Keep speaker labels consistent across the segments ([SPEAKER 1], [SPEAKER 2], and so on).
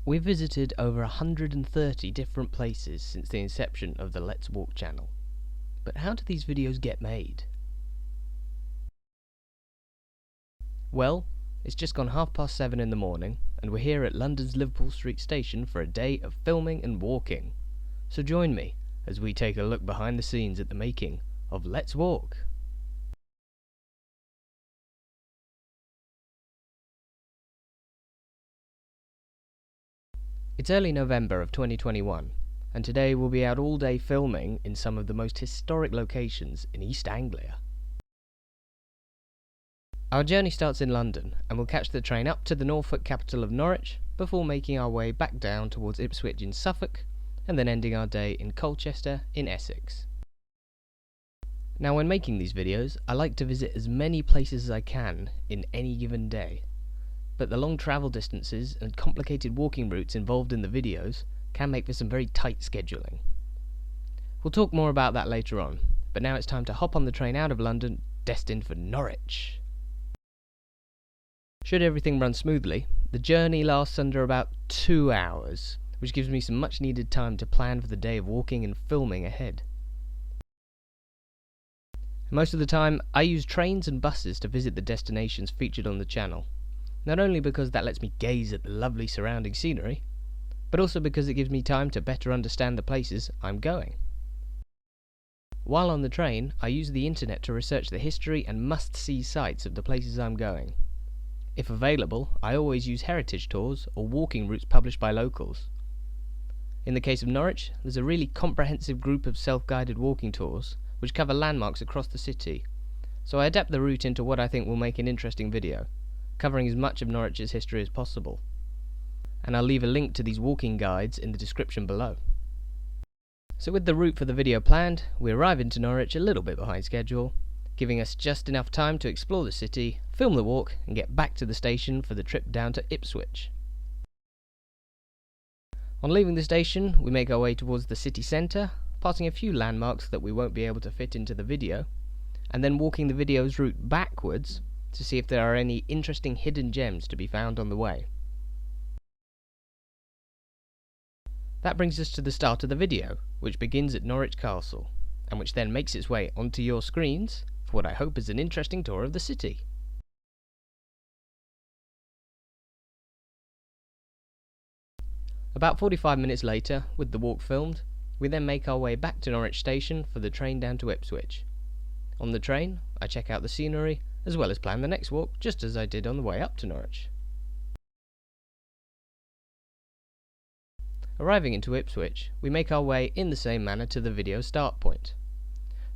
[SPEAKER 1] We've visited over 130 different places since the inception of the Let's Walk channel. But how do these videos get made? Well, it's just gone 7:30 in the morning, and we're here at London's Liverpool Street Station for a day of filming and walking. So join me as we take a look behind the scenes at the making of Let's Walk. It's early November of 2021, and today we'll be out all day filming in some of the most historic locations in East Anglia. Our journey starts in London, and we'll catch the train up to the Norfolk capital of Norwich before making our way back down towards Ipswich in Suffolk, and then ending our day in Colchester in Essex. Now, when making these videos, I like to visit as many places as I can in any given day. But the long travel distances and complicated walking routes involved in the videos can make for some very tight scheduling. We'll talk more about that later on, but now it's time to hop on the train out of London, destined for Norwich. Should everything run smoothly, the journey lasts under about 2 hours, which gives me some much needed time to plan for the day of walking and filming ahead. Most of the time, I use trains and buses to visit the destinations featured on the channel. Not only because that lets me gaze at the lovely surrounding scenery, but also because it gives me time to better understand the places I'm going. While on the train, I use the internet to research the history and must-see sites of the places I'm going. If available, I always use heritage tours or walking routes published by locals. In the case of Norwich, there's a really comprehensive group of self-guided walking tours which cover landmarks across the city, so I adapt the route into what I think will make an interesting video, covering as much of Norwich's history as possible. And I'll leave a link to these walking guides in the description below. So with the route for the video planned, we arrive into Norwich a little bit behind schedule, giving us just enough time to explore the city, film the walk, and get back to the station for the trip down to Ipswich. On leaving the station, we make our way towards the city centre, passing a few landmarks that we won't be able to fit into the video, and then walking the video's route backwards to see if there are any interesting hidden gems to be found on the way. That brings us to the start of the video, which begins at Norwich Castle, and which then makes its way onto your screens for what I hope is an interesting tour of the city. About 45 minutes later, with the walk filmed, we then make our way back to Norwich Station for the train down to Ipswich. On the train, I check out the scenery, as well as plan the next walk, just as I did on the way up to Norwich. Arriving into Ipswich, we make our way in the same manner to the video start point.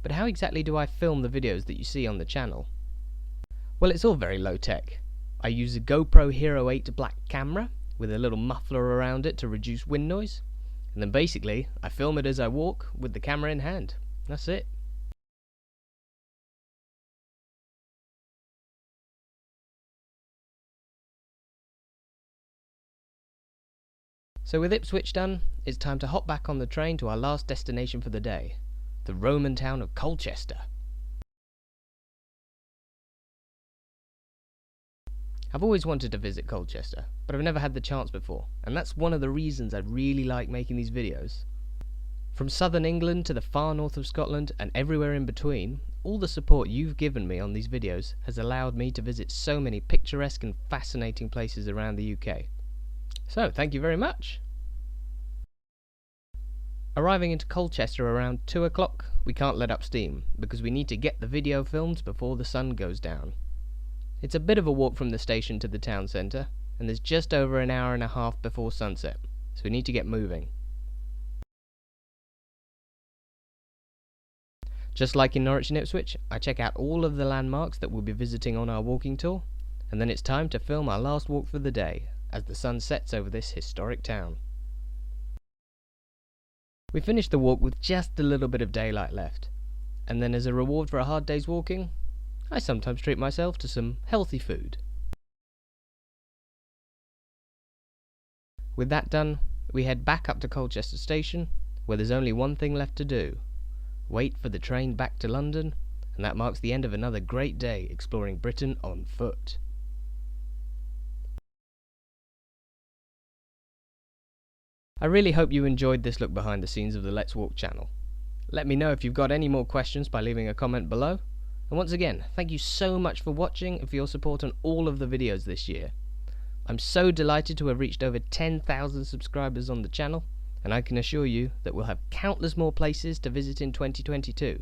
[SPEAKER 1] But how exactly do I film the videos that you see on the channel? Well, it's all very low tech. I use a GoPro Hero 8 black camera with a little muffler around it to reduce wind noise, and then basically I film it as I walk with the camera in hand. That's it. So with Ipswich done, it's time to hop back on the train to our last destination for the day, the Roman town of Colchester. I've always wanted to visit Colchester, but I've never had the chance before, and that's one of the reasons I really like making these videos. From southern England to the far north of Scotland and everywhere in between, all the support you've given me on these videos has allowed me to visit so many picturesque and fascinating places around the UK. So, thank you very much! Arriving into Colchester around 2 o'clock, we can't let up steam, because we need to get the video filmed before the sun goes down. It's a bit of a walk from the station to the town centre, and there's just over an hour and a half before sunset, so we need to get moving. Just like in Norwich and Ipswich, I check out all of the landmarks that we'll be visiting on our walking tour, and then it's time to film our last walk for the day, as the sun sets over this historic town. We finished the walk with just a little bit of daylight left, and then as a reward for a hard day's walking, I sometimes treat myself to some healthy food. With that done, we head back up to Colchester Station, where there's only one thing left to do: wait for the train back to London, and that marks the end of another great day exploring Britain on foot. I really hope you enjoyed this look behind the scenes of the Let's Walk channel. Let me know if you've got any more questions by leaving a comment below. And once again, thank you so much for watching and for your support on all of the videos this year. I'm so delighted to have reached over 10,000 subscribers on the channel, and I can assure you that we'll have countless more places to visit in 2022.